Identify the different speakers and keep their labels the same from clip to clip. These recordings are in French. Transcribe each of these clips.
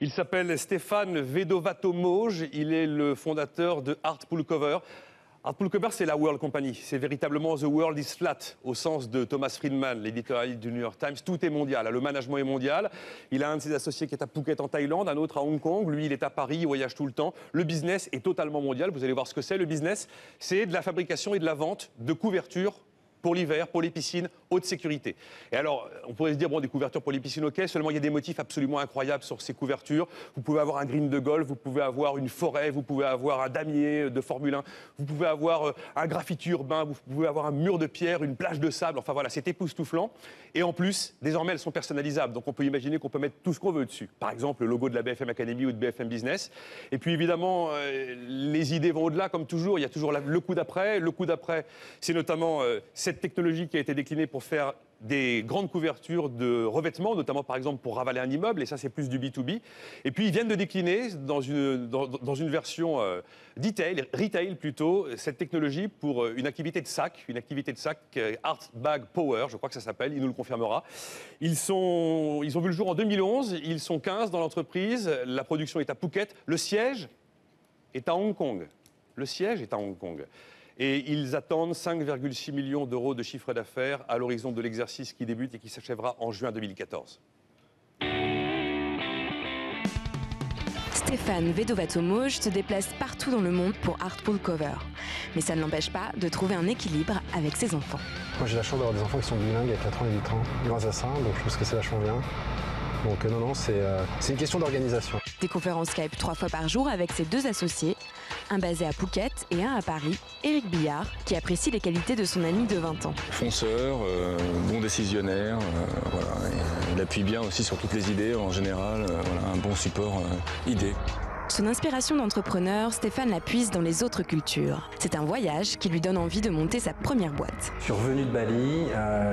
Speaker 1: Il s'appelle Stéphane Vedovato-Mauge, il est le fondateur de Art Poolcover. Art Poolcover, c'est la World Company, c'est véritablement The World is Flat, au sens de Thomas Friedman, l'éditorialiste du New York Times. Tout est mondial, le management est mondial. Il a un de ses associés qui est à Phuket en Thaïlande, un autre à Hong Kong, lui il est à Paris, il voyage tout le temps. Le business est totalement mondial, vous allez voir ce que c'est. Le business, c'est de la fabrication et de la vente de couvertures pour l'hiver, pour les piscines, haute sécurité. Et alors, on pourrait se dire, bon, des couvertures pour les piscines, ok, seulement il y a des motifs absolument incroyables sur ces couvertures. Vous pouvez avoir un green de golf, vous pouvez avoir une forêt, vous pouvez avoir un damier de Formule 1, vous pouvez avoir un graffiti urbain, vous pouvez avoir un mur de pierre, une plage de sable, enfin voilà, c'est époustouflant. Et en plus, désormais, elles sont personnalisables, donc on peut imaginer qu'on peut mettre tout ce qu'on veut dessus. Par exemple, le logo de la BFM Academy ou de BFM Business. Et puis évidemment, les idées vont au-delà, comme toujours, il y a toujours le coup d'après. Le coup d'après, c'est notamment cette technologie qui a été déclinée pour faire des grandes couvertures de revêtements, notamment par exemple pour ravaler un immeuble, et ça c'est plus du B2B. Et puis ils viennent de décliner dans une version retail plutôt, cette technologie pour une activité de sac, Art Bag Power, je crois que ça s'appelle, il nous le confirmera. Ils ont vu le jour en 2011, ils sont 15 dans l'entreprise, la production est à Phuket, le siège est à Hong Kong. Le siège est à Hong Kong. Et ils attendent 5,6 millions d'euros de chiffre d'affaires à l'horizon de l'exercice qui débute et qui s'achèvera en juin 2014.
Speaker 2: Stéphane Vedovato-Mauge se déplace partout dans le monde pour Art Poolcover. Mais ça ne l'empêche pas de trouver un équilibre avec ses enfants.
Speaker 3: Moi j'ai la chance d'avoir des enfants qui sont bilingues à 4 ans et 8 ans. Grâce à ça, donc je trouve que c'est vachement bien. Donc non, c'est une question d'organisation.
Speaker 2: Des conférences Skype 3 fois par jour avec ses deux associés, un basé à Phuket et un à Paris, Éric Billard, qui apprécie les qualités de son ami de 20 ans.
Speaker 4: Fonceur, bon décisionnaire, voilà. Il appuie bien aussi sur toutes les idées en général, voilà, un bon support idée.
Speaker 2: Son inspiration d'entrepreneur, Stéphane la puise dans les autres cultures. C'est un voyage qui lui donne envie de monter sa première boîte.
Speaker 3: Je suis revenu de Bali,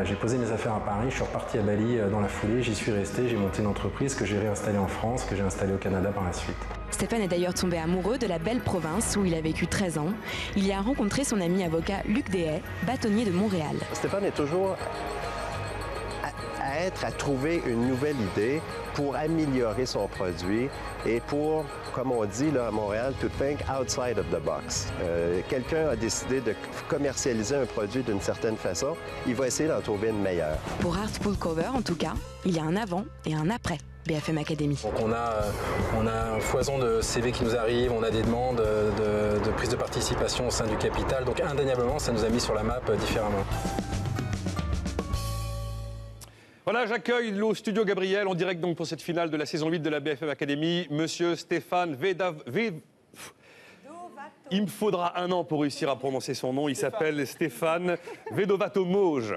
Speaker 3: j'ai posé mes affaires à Paris, je suis reparti à Bali dans la foulée, j'y suis resté, j'ai monté une entreprise que j'ai réinstallée en France, que j'ai installée au Canada par la suite.
Speaker 2: Stéphane est d'ailleurs tombé amoureux de la belle province où il a vécu 13 ans. Il y a rencontré son ami avocat Luc Dehaye, bâtonnier de Montréal.
Speaker 5: Stéphane est toujours à trouver une nouvelle idée pour améliorer son produit et pour, comme on dit là à Montréal, to think outside of the box. Quelqu'un a décidé de commercialiser un produit d'une certaine façon, il va essayer d'en trouver une meilleure.
Speaker 2: Pour Art Poolcover, en tout cas, il y a un avant et un après BFM Academy.
Speaker 3: Donc on a un foison de CV qui nous arrive, on a des demandes de prise de participation au sein du capital, donc indéniablement ça nous a mis sur la map différemment.
Speaker 1: Voilà, j'accueille au studio Gabriel, en direct donc pour cette finale de la saison 8 de la BFM Academy, monsieur Stéphane Il me faudra un an pour réussir à prononcer son nom, il s'appelle Stéphane Vedovato-Mauge.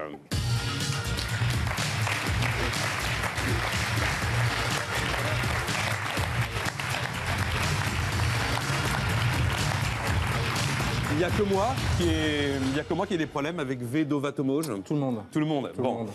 Speaker 1: Il n'y a que moi qui ai des problèmes avec Vedovato-Mauge.
Speaker 3: Tout le monde.
Speaker 1: Tout le monde. Bon.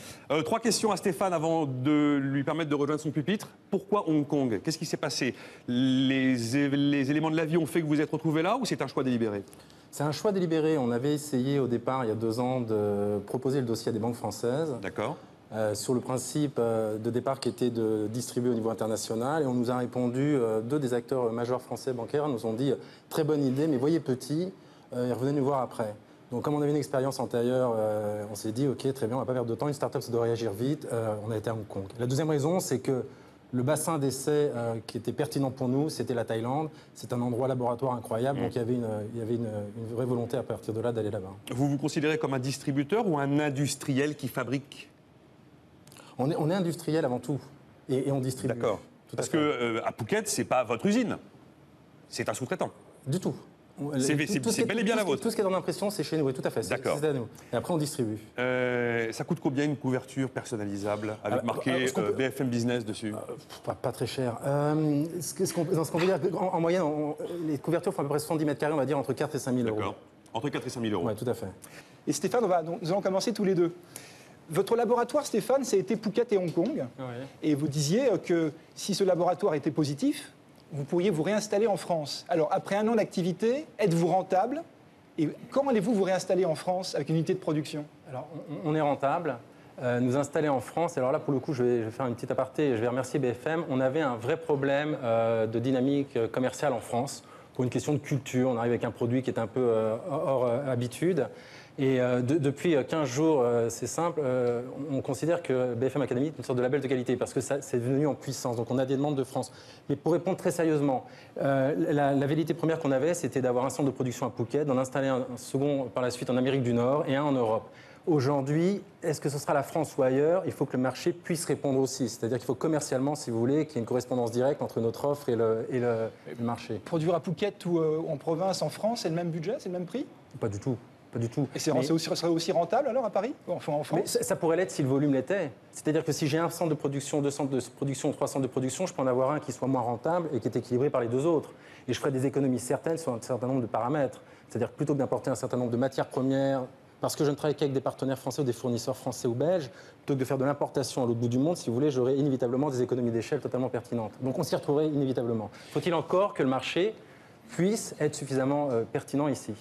Speaker 1: Trois questions à Stéphane avant de lui permettre de rejoindre son pupitre. Pourquoi Hong Kong? Qu'est-ce qui s'est passé? Les éléments de la vie ont fait que vous êtes retrouvé là ou c'est un choix délibéré?
Speaker 3: C'est un choix délibéré. On avait essayé au départ, il y a 2 ans, de proposer le dossier à des banques françaises.
Speaker 1: D'accord.
Speaker 3: Sur le principe de départ qui était de distribuer au niveau international. Et on nous a répondu, 2 des acteurs majeurs français bancaires nous ont dit « Très bonne idée, mais voyez petit ». Et revenez nous voir après. Donc comme on avait une expérience antérieure, on s'est dit ok, très bien, on va pas perdre de temps, une start-up ça doit réagir vite, on a été à Hong Kong. La deuxième raison, c'est que le bassin d'essai qui était pertinent pour nous, c'était la Thaïlande. C'est un endroit laboratoire incroyable, donc il y avait une vraie volonté à partir de là d'aller là-bas.
Speaker 1: Vous vous considérez comme un distributeur ou un industriel qui fabrique?
Speaker 3: On est industriel avant tout, et on distribue.
Speaker 1: D'accord. Parce qu'à Phuket, c'est pas votre usine, c'est un sous-traitant.
Speaker 3: Du tout.
Speaker 1: C'est bel et bien la vôtre.
Speaker 3: Tout ce qui est dans l'impression, c'est chez nous, oui, tout à fait.
Speaker 1: D'accord.
Speaker 3: C'est à nous. Et après, on distribue.
Speaker 1: Ça coûte combien une couverture personnalisable avec marqué BFM Business dessus?
Speaker 3: Pas très cher. Ce qu'on veut dire, en moyenne, les couvertures font à peu près 70 mètres carrés, on va dire entre 4 et 5 000 euros.
Speaker 1: D'accord. Entre 4 et 5 000 euros.
Speaker 3: Oui, tout à fait.
Speaker 6: Et Stéphane, nous allons commencer tous les deux. Votre laboratoire, Stéphane, ça a été Phuket et Hong Kong. Oui. Et vous disiez que si ce laboratoire était positif, vous pourriez vous réinstaller en France. Alors, après 1 an d'activité, êtes-vous rentable? Et quand allez-vous vous réinstaller en France avec une unité de production?
Speaker 3: Alors, on est rentable. nous installer en France. Alors là, pour le coup, je vais faire une petite aparté. Je vais remercier BFM. On avait un vrai problème de dynamique commerciale en France pour une question de culture. On arrive avec un produit qui est un peu hors habitude. Et depuis 15 jours, c'est simple, on considère que BFM Academy est une sorte de label de qualité parce que c'est devenu en puissance. Donc on a des demandes de France. Mais pour répondre très sérieusement, la vérité première qu'on avait, c'était d'avoir un centre de production à Phuket, d'en installer un second par la suite en Amérique du Nord et un en Europe. Aujourd'hui, est-ce que ce sera la France ou ailleurs? Il faut que le marché puisse répondre aussi. C'est-à-dire qu'il faut commercialement, si vous voulez, qu'il y ait une correspondance directe entre notre offre et le marché.
Speaker 6: Produire à Phuket ou en province, en France, c'est le même budget, c'est le même prix?
Speaker 3: Pas du tout. Pas du tout.
Speaker 6: Et ça serait aussi rentable alors à Paris, enfin en France?
Speaker 3: Mais ça pourrait l'être si le volume l'était. C'est-à-dire que si j'ai un centre de production, 2 centres de production, 3 centres de production, je peux en avoir un qui soit moins rentable et qui est équilibré par les 2 autres. Et je ferai des économies certaines sur un certain nombre de paramètres. C'est-à-dire que plutôt que d'importer un certain nombre de matières premières, parce que je ne travaille qu'avec des partenaires français ou des fournisseurs français ou belges, plutôt que de faire de l'importation à l'autre bout du monde, si vous voulez, j'aurai inévitablement des économies d'échelle totalement pertinentes. Donc on s'y retrouverait inévitablement. Faut-il encore que le marché puisse être suffisamment pertinent ici?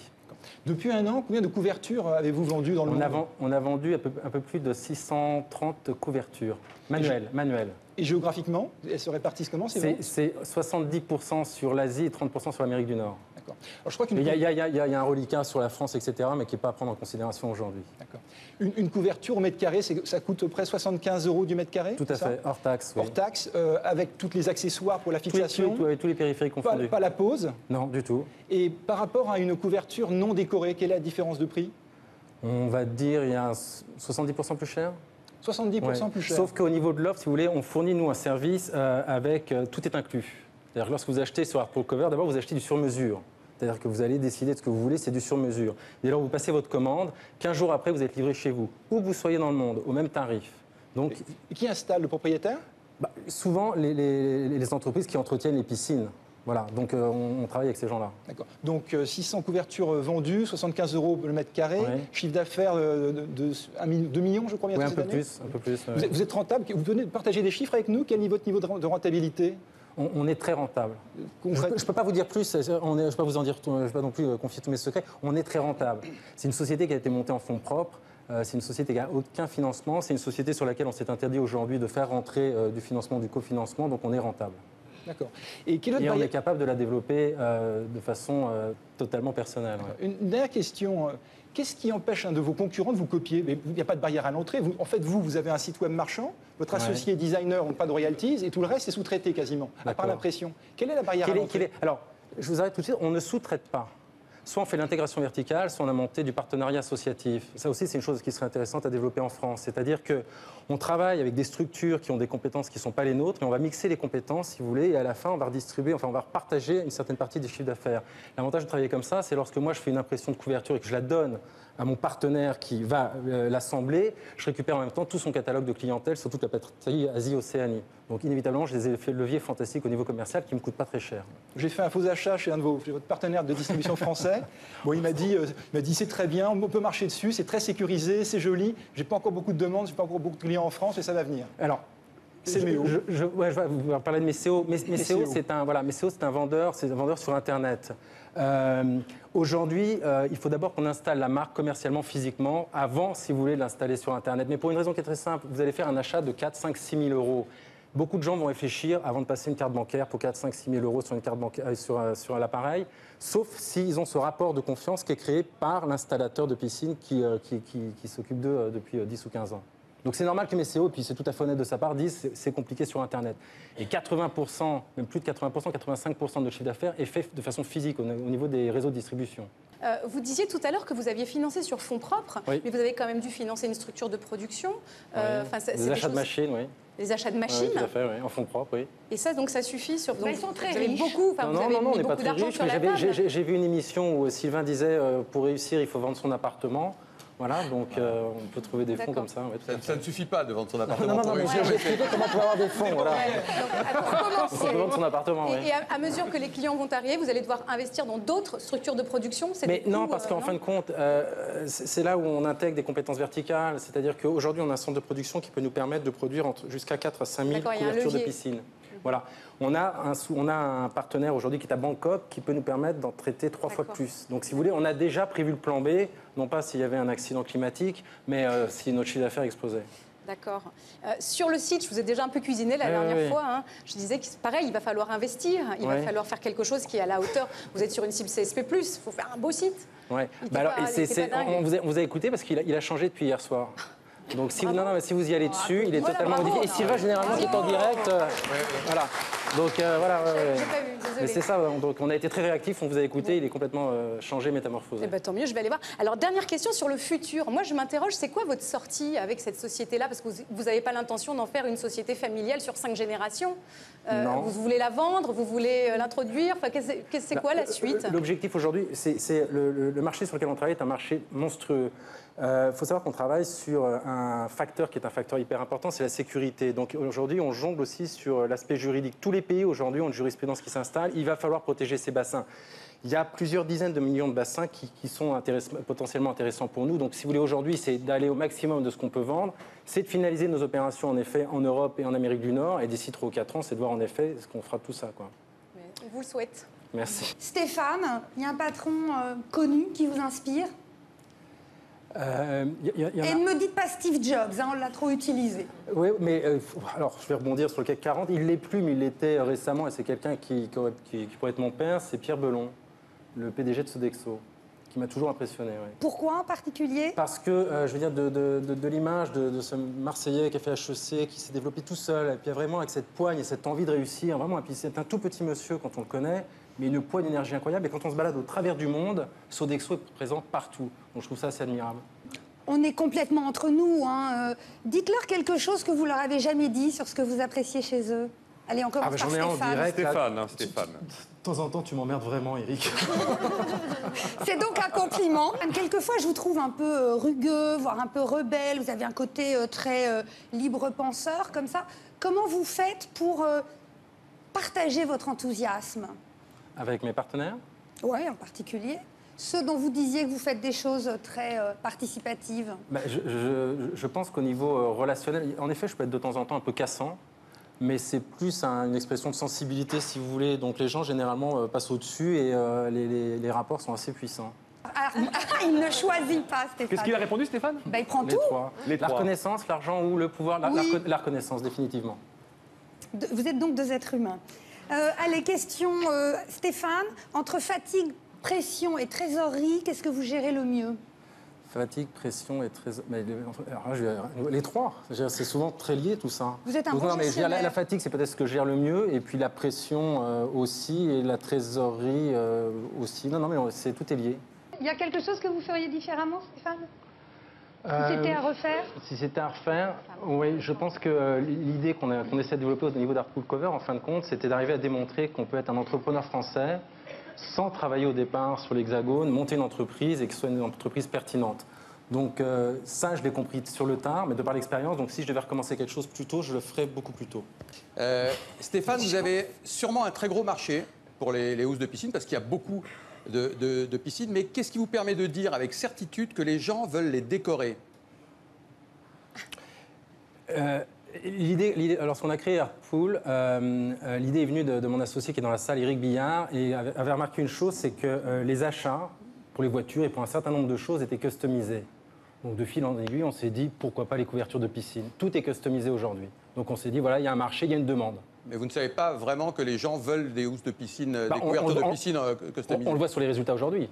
Speaker 6: Depuis un an, combien de couvertures avez-vous vendues dans le monde?
Speaker 3: On a vendu un peu plus de 630 couvertures manuelles.
Speaker 6: Et géographiquement, elles se répartissent comment ces ventes?
Speaker 3: C'est 70% sur l'Asie et 30% sur l'Amérique du Nord.
Speaker 6: D'accord. Alors, je crois
Speaker 3: il y a un reliquat sur la France, etc., mais qui n'est pas à prendre en considération aujourd'hui.
Speaker 6: D'accord. Une couverture au mètre carré, ça coûte à peu près 75 € du mètre carré?
Speaker 3: Tout à fait, hors taxe. Oui.
Speaker 6: Hors taxe, avec tous les accessoires pour la fixation?
Speaker 3: Avec tous les périphériques confondus.
Speaker 6: Pas la pose?
Speaker 3: Non, du tout.
Speaker 6: Et par rapport à une couverture non décorée, quelle est la différence de prix?
Speaker 3: On va dire il y a 70% plus cher.
Speaker 6: 70% plus cher.
Speaker 3: Sauf qu'au niveau de l'offre, si vous voulez, on fournit, nous, un service avec tout est inclus. C'est-à-dire que lorsque vous achetez sur Art Pool Cover, d'abord, vous achetez du sur-mesure. C'est-à-dire que vous allez décider de ce que vous voulez, c'est du sur-mesure. Dès lors, vous passez votre commande, 15 jours après, vous êtes livré chez vous, où que vous soyez dans le monde, au même tarif. Donc,
Speaker 6: et qui installe, le propriétaire?
Speaker 3: Souvent, les entreprises qui entretiennent les piscines. Voilà, donc on travaille avec ces gens-là.
Speaker 6: D'accord. Donc 600 couvertures vendues, 75 € le mètre carré, chiffre d'affaires de 2 millions, je crois bien.
Speaker 3: Oui, un peu plus.
Speaker 6: Vous êtes rentable? Vous venez de partager des chiffres avec nous? Quel est votre niveau de rentabilité?
Speaker 3: On est très rentable. Je ne peux pas vous dire plus, je ne vais pas non plus confier tous mes secrets. On est très rentable. C'est une société qui a été montée en fonds propres. C'est une société qui n'a aucun financement. C'est une société sur laquelle on s'est interdit aujourd'hui de faire rentrer du financement, du cofinancement. Donc on est rentable.
Speaker 6: D'accord.
Speaker 3: Et on est capable de la développer de façon totalement personnelle. Ouais.
Speaker 6: Une dernière question. Qu'est-ce qui empêche un de vos concurrents de vous copier? Mais il n'y a pas de barrière à l'entrée. En fait, vous avez un site web marchand, votre associé est designer, donc pas de royalties, et tout le reste est sous-traité quasiment, à part l'impression. Quelle est la barrière à l'entrée?
Speaker 3: Alors, je vous arrête tout de suite, on ne sous-traite pas. Soit on fait l'intégration verticale, soit on a monté du partenariat associatif. Ça aussi, c'est une chose qui serait intéressante à développer en France. C'est-à-dire qu'on travaille avec des structures qui ont des compétences qui ne sont pas les nôtres, et on va mixer les compétences, si vous voulez, et à la fin, on va redistribuer, on va repartager une certaine partie des chiffres d'affaires. L'avantage de travailler comme ça, c'est lorsque moi, je fais une impression de couverture et que je la donne à mon partenaire qui va l'assembler, je récupère en même temps tout son catalogue de clientèle sur toute la partie Asie-Océanie. Donc inévitablement, j'ai des effets de levier fantastiques au niveau commercial qui ne me coûtent pas très cher.
Speaker 6: J'ai fait un faux achat chez votre partenaire de distribution français. Bon, il m'a dit c'est très bien, on peut marcher dessus, c'est très sécurisé, c'est joli. J'ai pas encore beaucoup de demandes, j'ai pas encore beaucoup de clients en France, mais ça va venir.
Speaker 3: Alors, je vais vous parler de Messéo. Messéo, c'est un vendeur sur Internet. Aujourd'hui, il faut d'abord qu'on installe la marque commercialement, physiquement, avant, si vous voulez, de l'installer sur Internet. Mais pour une raison qui est très simple, vous allez faire un achat de 4, 5, 6 000 €. Beaucoup de gens vont réfléchir avant de passer une carte bancaire pour 4, 5, 6 000 € sur une carte bancaire, sur l'appareil, sauf s'ils ont ce rapport de confiance qui est créé par l'installateur de piscine qui s'occupe d'eux depuis 10 ou 15 ans. Donc c'est normal que Messéo, et puis c'est tout à fait honnête de sa part, disent c'est compliqué sur Internet. Et 80%, même plus de 80%, 85% de notre chiffre d'affaires est fait de façon physique au niveau des réseaux de distribution.
Speaker 7: Vous disiez tout à l'heure que vous aviez financé sur fonds propres, mais vous avez quand même dû financer une structure de production.
Speaker 3: Des achats de machines, oui.
Speaker 7: Les achats de machines.
Speaker 3: Oui, tout à fait, oui, en fonds propres, oui.
Speaker 7: Et ça, donc, ça suffit sur. Donc,
Speaker 8: ils sont très
Speaker 7: vous avez
Speaker 8: riches.
Speaker 7: beaucoup.
Speaker 3: Non, on n'est pas très riches. J'ai vu une émission où Sylvain disait pour réussir, il faut vendre son appartement. Voilà, donc on peut trouver des fonds comme ça. Ouais,
Speaker 1: ça ne suffit pas de vendre son appartement.
Speaker 3: Non, mais j'ai expliqué comment on peut avoir des fonds. Voilà.
Speaker 7: Donc,
Speaker 3: on peut vendre son appartement.
Speaker 7: Et à mesure que les clients vont arriver, vous allez devoir investir dans d'autres structures de production.
Speaker 3: Mais non, parce qu'en fin de compte, c'est là où on intègre des compétences verticales. C'est-à-dire qu'aujourd'hui, on a un centre de production qui peut nous permettre de produire jusqu'à 4 à 5 000 couvertures de piscine. Voilà. On a un partenaire aujourd'hui qui est à Bangkok qui peut nous permettre d'en traiter 3 fois plus. Donc si vous voulez, on a déjà prévu le plan B, non pas s'il y avait un accident climatique, mais si notre chiffre d'affaires explosait.
Speaker 7: D'accord. Sur le site, je vous ai déjà un peu cuisiné la dernière fois. Hein. Je disais que pareil, il va falloir investir, il va falloir faire quelque chose qui est à la hauteur. Vous êtes sur une cible CSP+, il faut faire un beau site.
Speaker 3: Ouais. On vous a écouté parce qu'il a changé depuis hier soir. Donc si vous y allez dessus, il est totalement modifié. Et Sylvain, généralement, qui est en direct, voilà. Donc voilà.
Speaker 7: J'ai pas vu, désolé.
Speaker 3: Mais c'est ça, donc on a été très réactifs, on vous a écouté, il est complètement changé, métamorphosé.
Speaker 7: Eh ben, tant mieux, je vais aller voir. Alors, dernière question sur le futur. Moi, je m'interroge, c'est quoi votre sortie avec cette société-là? Parce que vous n'avez pas l'intention d'en faire une société familiale sur 5 générations.
Speaker 3: Non.
Speaker 7: Vous voulez la vendre, vous voulez l'introduire, enfin, c'est quoi la suite?
Speaker 3: L'objectif aujourd'hui, c'est le marché sur lequel on travaille est un marché monstrueux. Il faut savoir qu'on travaille sur un facteur qui est un facteur hyper important, c'est la sécurité. Donc aujourd'hui, on jongle aussi sur l'aspect juridique. Tous les pays aujourd'hui ont une jurisprudence qui s'installe. Il va falloir protéger ces bassins. Il y a plusieurs dizaines de millions de bassins qui sont potentiellement intéressants pour nous. Donc si vous voulez, aujourd'hui, c'est d'aller au maximum de ce qu'on peut vendre. C'est de finaliser nos opérations, en effet, en Europe et en Amérique du Nord. Et d'ici 3 ou 4 ans, c'est de voir, en effet, ce qu'on fera de tout ça, quoi.
Speaker 7: On vous le souhaite.
Speaker 3: Merci.
Speaker 8: Stéphane, il y a un patron connu qui vous inspire? Et ne me dites pas Steve Jobs, hein, on l'a trop utilisé.
Speaker 3: Oui, mais alors je vais rebondir sur le CAC 40. Il ne l'est plus, mais il l'était récemment, et c'est quelqu'un qui pourrait être mon père, c'est Pierre Belon, le PDG de Sodexo, qui m'a toujours impressionné. Oui.
Speaker 8: Pourquoi en particulier? Parce
Speaker 3: que, je veux dire, de l'image de ce Marseillais qui a fait HEC, qui s'est développé tout seul, et puis vraiment avec cette poigne et cette envie de réussir, vraiment, et puis c'est un tout petit monsieur quand on le connaît, mais une poigne d'énergie incroyable. Et quand on se balade au travers du monde, Sodexo est présent partout. Donc je trouve ça assez admirable.
Speaker 8: On est complètement entre nous. Hein. Dites-leur quelque chose que vous leur avez jamais dit sur ce que vous appréciez chez eux. Allez, on commence par Stéphane.
Speaker 1: En direct, Stéphane.
Speaker 3: De temps en temps, tu m'emmerdes vraiment, Eric.
Speaker 8: C'est donc un compliment. Quelquefois, je vous trouve un peu rugueux, voire un peu rebelle. Vous avez un côté très libre penseur, comme ça. Comment vous faites pour partager votre enthousiasme?
Speaker 3: Avec mes partenaires?
Speaker 8: Oui, en particulier. Ceux dont vous disiez que vous faites des choses très participatives.
Speaker 3: Je pense qu'au niveau relationnel, en effet, je peux être de temps en temps un peu cassant, mais c'est plus une expression de sensibilité, si vous voulez. Donc les gens, généralement, passent au-dessus et les rapports sont assez puissants.
Speaker 8: Il ne choisit pas, Stéphane.
Speaker 1: Qu'est-ce qu'il a répondu, Stéphane?
Speaker 8: Il prend tout.
Speaker 3: La reconnaissance, l'argent ou le pouvoir, la reconnaissance, définitivement.
Speaker 8: Vous êtes donc 2 êtres humains. Allez, question Stéphane. Entre fatigue, pression et trésorerie, qu'est-ce que vous gérez le mieux?
Speaker 3: Fatigue, pression et trésorerie. Les 3. C'est souvent très lié tout ça.
Speaker 8: Vous êtes un bon gestionnaire.
Speaker 3: La fatigue, c'est peut-être ce que je gère le mieux. Et puis la pression aussi. Et la trésorerie aussi. Non, mais tout est lié.
Speaker 8: Il y a quelque chose que vous feriez différemment, Stéphane? Si c'était à refaire?
Speaker 3: Si c'était à refaire, oui, je pense que l'idée qu'on essaie de développer au niveau d'Art Pool-Cover, en fin de compte, c'était d'arriver à démontrer qu'on peut être un entrepreneur français sans travailler au départ sur l'Hexagone, monter une entreprise et que ce soit une entreprise pertinente. Donc ça, je l'ai compris sur le tard, mais de par l'expérience, donc si je devais recommencer quelque chose plus tôt, je le ferais beaucoup plus tôt.
Speaker 9: Stéphane, vous avez sûrement un très gros marché pour les housses de piscine, parce qu'il y a beaucoup de piscines, mais qu'est-ce qui vous permet de dire avec certitude que les gens veulent les décorer?
Speaker 3: Lorsqu'on a créé Artpool, l'idée est venue de mon associé qui est dans la salle, Eric Billard, et avait remarqué une chose, c'est que les achats pour les voitures et pour un certain nombre de choses étaient customisés. Donc de fil en aiguille, on s'est dit pourquoi pas les couvertures de piscine. Tout est customisé aujourd'hui. Donc on s'est dit voilà, il y a un marché, il y a une demande.
Speaker 9: Mais vous ne savez pas vraiment que les gens veulent des housses de piscine, des couvertures de piscine customisées?
Speaker 3: On le voit sur les résultats aujourd'hui.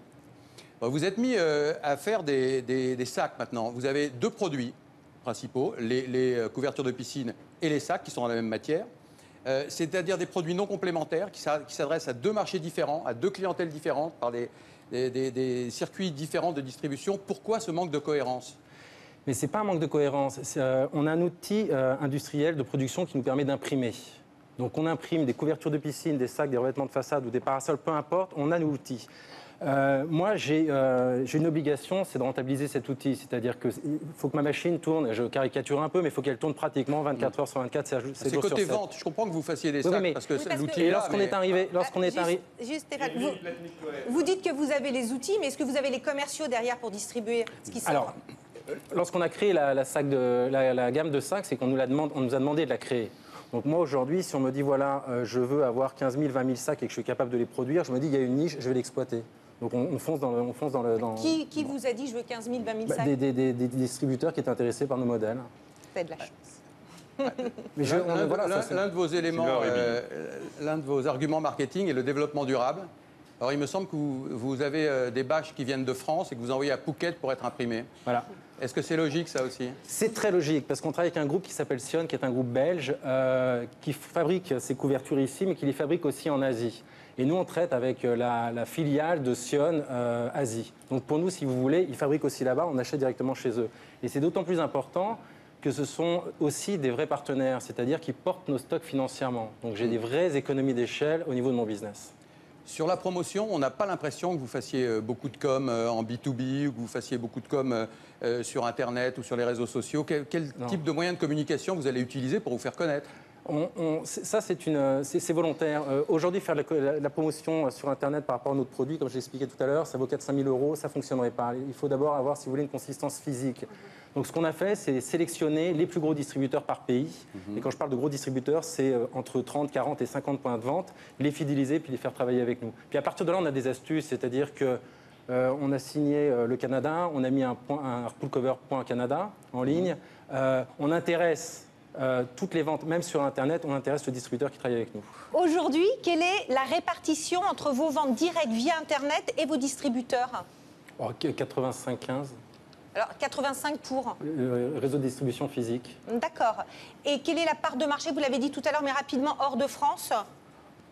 Speaker 9: Vous êtes mis à faire des sacs maintenant. Vous avez 2 produits principaux, les couvertures de piscine et les sacs qui sont dans la même matière. C'est-à-dire des produits non complémentaires qui s'adressent à 2 marchés différents, à 2 clientèles différentes, par des circuits différents de distribution. Pourquoi ce manque de cohérence?
Speaker 3: Mais ce n'est pas un manque de cohérence. On a un outil industriel de production qui nous permet d'imprimer. Donc on imprime des couvertures de piscine, des sacs, des revêtements de façade ou des parasols, peu importe, on a l'outil. Moi, j'ai une obligation, c'est de rentabiliser cet outil. C'est-à-dire qu'il faut que ma machine tourne, je caricature un peu, mais il faut qu'elle tourne pratiquement 24 heures sur 24, c'est jours sur 7.
Speaker 9: C'est côté vente, je comprends que vous fassiez des sacs, parce que l'outil est là.
Speaker 3: Lorsqu'on est arrivé...
Speaker 10: Juste Stéphane, vous dites que vous avez les outils, mais est-ce que vous avez les commerciaux derrière pour distribuer ce qui sort?
Speaker 3: Alors, lorsqu'on a créé la gamme de sacs, c'est qu'on nous a demandé de la créer. Donc moi aujourd'hui, si on me dit voilà, je veux avoir 15 000, 20 000 sacs et que je suis capable de les produire, je me dis il y a une niche, je vais l'exploiter. Donc on fonce dans le...
Speaker 10: Qui vous a dit je veux 15 000, 20 000 sacs?
Speaker 3: Des distributeurs qui étaient intéressés par nos modèles.
Speaker 10: Vous avez de la chance.
Speaker 3: Mais
Speaker 9: l'un de vos éléments, l'un de vos arguments marketing est le développement durable. Alors il me semble que vous avez des bâches qui viennent de France et que vous envoyez à Phuket pour être imprimées.
Speaker 3: Voilà.
Speaker 9: Est-ce que c'est logique ça aussi?
Speaker 3: C'est très logique parce qu'on travaille avec un groupe qui s'appelle Sion, qui est un groupe belge qui fabrique ces couvertures ici, mais qui les fabrique aussi en Asie. Et nous, on traite avec la filiale de Sion Asie. Donc pour nous, si vous voulez, ils fabriquent aussi là-bas, on achète directement chez eux. Et c'est d'autant plus important que ce sont aussi des vrais partenaires, c'est-à-dire qu'ils portent nos stocks financièrement. Donc j'ai des vraies économies d'échelle au niveau de mon business.
Speaker 9: Sur la promotion, on n'a pas l'impression que vous fassiez beaucoup de com en B2B ou que vous fassiez beaucoup de com sur Internet ou sur les réseaux sociaux. Quel type de moyens de communication vous allez utiliser pour vous faire connaître?
Speaker 3: Ça, c'est volontaire. Aujourd'hui, faire la promotion sur Internet par rapport à notre produit, comme je l'expliquais tout à l'heure, ça vaut 400 000 €, ça ne fonctionnerait pas. Il faut d'abord avoir, si vous voulez, une consistance physique. Donc ce qu'on a fait, c'est sélectionner les plus gros distributeurs par pays. Et quand je parle de gros distributeurs, c'est entre 30, 40 et 50 points de vente, les fidéliser puis les faire travailler avec nous. Puis à partir de là, on a des astuces, c'est-à-dire que on a signé le Canada, on a mis un artpoolcover.canada en ligne, on intéresse toutes les ventes, même sur Internet, on intéresse le distributeur qui travaille avec nous.
Speaker 10: Aujourd'hui, quelle est la répartition entre vos ventes directes via Internet et vos distributeurs?
Speaker 3: 85-15.
Speaker 10: Alors, 85 pour
Speaker 3: réseau de distribution physique.
Speaker 10: D'accord. Et quelle est la part de marché, vous l'avez dit tout à l'heure, mais rapidement, hors de France?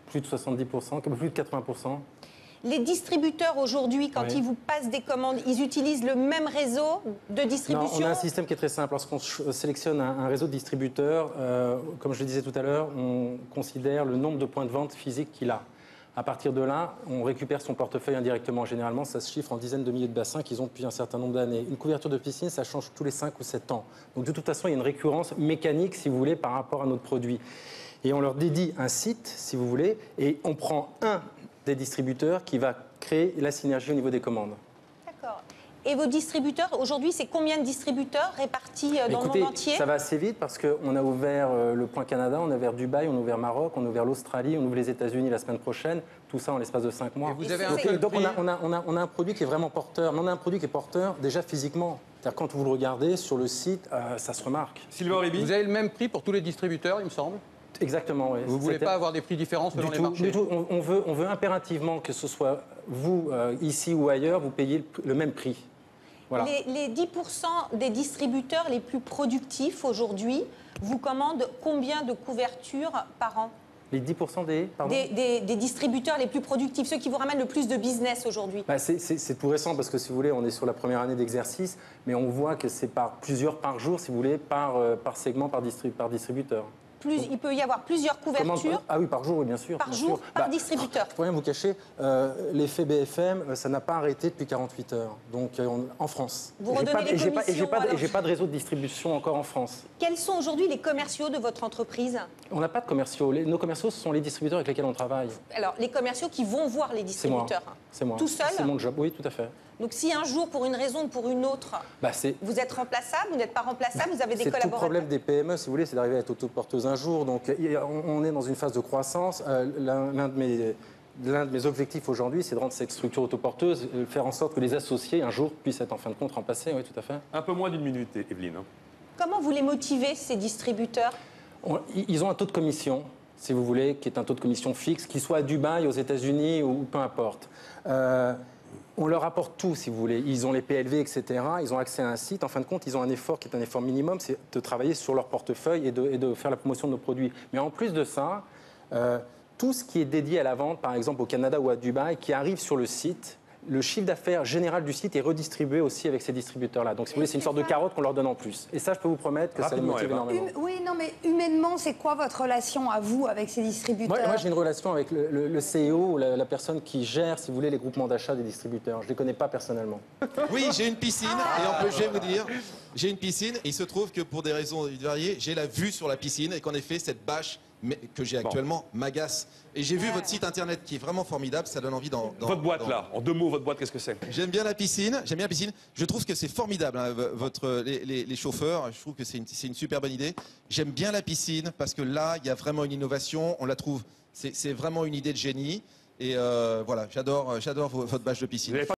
Speaker 3: Plus de 70%, plus de 80%.
Speaker 10: Les distributeurs aujourd'hui, quand ils vous passent des commandes, ils utilisent le même réseau de distribution?
Speaker 3: Non, on a un système qui est très simple. Lorsqu'on sélectionne un réseau de distributeurs, comme je le disais tout à l'heure, on considère le nombre de points de vente physiques qu'il a. À partir de là, on récupère son portefeuille indirectement. Généralement, ça se chiffre en dizaines de milliers de bassins qu'ils ont depuis un certain nombre d'années. Une couverture de piscine, ça change tous les 5 ou 7 ans. Donc de toute façon, il y a une récurrence mécanique, si vous voulez, par rapport à notre produit. Et on leur dédie un site, si vous voulez, et on prend un des distributeurs qui va créer la synergie au niveau des commandes.
Speaker 10: D'accord. Et vos distributeurs, aujourd'hui, c'est combien de distributeurs répartis dans le monde entier?
Speaker 3: Ça va assez vite parce qu'on a ouvert le Point Canada, on a ouvert Dubaï, on a ouvert Maroc, on a ouvert l'Australie, on ouvre les États-Unis la semaine prochaine, tout ça en l'espace de 5 mois.
Speaker 9: Et vous avez
Speaker 3: Donc on a un produit qui est vraiment porteur, mais on a un produit qui est porteur déjà physiquement. C'est-à-dire quand vous le regardez sur le site, ça se remarque.
Speaker 1: Sylvain Riby.
Speaker 9: Vous avez le même prix pour tous les distributeurs, il me semble?
Speaker 3: Exactement, oui.
Speaker 9: Vous ne voulez pas avoir des prix différents selon les marchés?
Speaker 3: Du tout. On veut impérativement que ce soit vous, ici ou ailleurs, vous payez le même prix. Voilà.
Speaker 10: Les 10% des distributeurs les plus productifs aujourd'hui vous commandent combien de couvertures par an?
Speaker 3: Les 10%
Speaker 10: des distributeurs les plus productifs, ceux qui vous ramènent le plus de business aujourd'hui?
Speaker 3: C'est tout récent parce que, si vous voulez, on est sur la première année d'exercice, mais on voit que c'est par plusieurs par jour, si vous voulez, par segment, par distributeur.
Speaker 10: Il peut y avoir plusieurs couvertures?
Speaker 3: Ah oui, par jour, oui, bien sûr.
Speaker 10: Par jour, par distributeur.
Speaker 3: Pour rien vous cacher, l'effet BFM, ça n'a pas arrêté depuis 48 heures, donc en France.
Speaker 10: Vous redonnez les commissions,
Speaker 3: et j'ai pas de réseau de distribution encore en France.
Speaker 10: Quels sont aujourd'hui les commerciaux de votre entreprise?
Speaker 3: On n'a pas de commerciaux. Nos commerciaux, ce sont les distributeurs avec lesquels on travaille.
Speaker 10: Alors, les commerciaux qui vont voir les distributeurs?
Speaker 3: C'est moi.
Speaker 10: Tout seul?
Speaker 3: C'est mon job, oui, tout à fait.
Speaker 10: Donc si un jour, pour une raison ou pour une autre, vous êtes remplaçable, vous n'êtes pas remplaçable, vous avez des collaborateurs?
Speaker 3: C'est tout le problème des PME, si vous voulez, c'est d'arriver à être autoporteuse un jour. Donc on est dans une phase de croissance. L'un de mes objectifs aujourd'hui, c'est de rendre cette structure autoporteuse, faire en sorte que les associés, un jour, puissent être en fin de compte remplacés. Oui, tout à fait.
Speaker 1: Un peu moins d'une minute, Evelyne.
Speaker 10: Comment vous les motivez, ces distributeurs?
Speaker 3: Ils ont un taux de commission, si vous voulez, qui est un taux de commission fixe, qu'il soit à Dubaï, aux États-Unis ou peu importe. On leur apporte tout, si vous voulez. Ils ont les PLV, etc. Ils ont accès à un site. En fin de compte, ils ont un effort qui est un effort minimum, c'est de travailler sur leur portefeuille et de faire la promotion de nos produits. Mais en plus de ça, tout ce qui est dédié à la vente, par exemple au Canada ou à Dubaï, qui arrive sur le site, le chiffre d'affaires général du site est redistribué aussi avec ces distributeurs-là. Donc, si vous voulez, c'est une sorte de carotte qu'on leur donne en plus. Et ça, je peux vous promettre que ça les motive énormément.
Speaker 8: Oui, non, mais humainement, c'est quoi votre relation à vous avec ces distributeurs?
Speaker 3: Moi j'ai une relation avec le CEO, la personne qui gère, si vous voulez, les groupements d'achat des distributeurs. Je ne les connais pas personnellement.
Speaker 11: Oui, j'ai une piscine, et en plus, je vais vous dire, j'ai une piscine, et il se trouve que pour des raisons variées, j'ai la vue sur la piscine, et qu'en effet, cette bâche que j'ai actuellement m'agace. Et j'ai vu votre site internet qui est vraiment formidable, ça donne envie
Speaker 1: Votre boîte là, en 2 mots, votre boîte, qu'est-ce que c'est?
Speaker 11: J'aime bien la piscine, Je trouve que c'est formidable, hein, les chauffeurs. Je trouve que c'est une super bonne idée. J'aime bien la piscine parce que là, il y a vraiment une innovation. On la trouve, c'est vraiment une idée de génie. Et voilà, j'adore votre bâche de piscine.